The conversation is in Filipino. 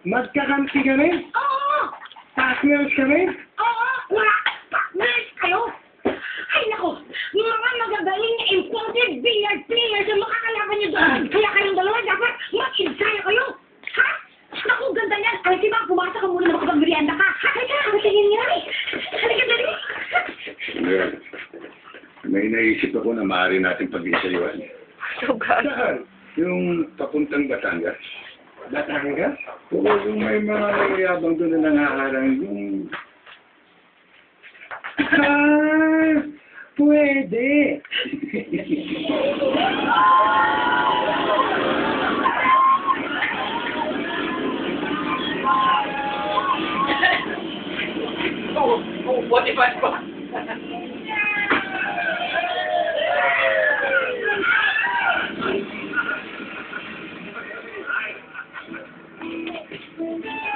Magkakampi kami? Oo! Partners kami? Oo! Wala! Partners kayo! Ay, naku! Mga magagaling na imported billiard players ang makakalaban niyo doon! Kaya kayong dalawa dapat mag-ensayo kayo! Ha? Naku, ganda yan! Ay, si Bang, pumasok ka muna na makapag-merienda ka! Halika! Tingin niya rin! Halika, dali! May naisip ako na maaari natin pag-isayuan. Sugat. Saan? Yung papuntang Batangas. Batangas? Oo, yung may mga mayayabang doon na nangaharang yung... Ah! Pwede! What if I... Thank you.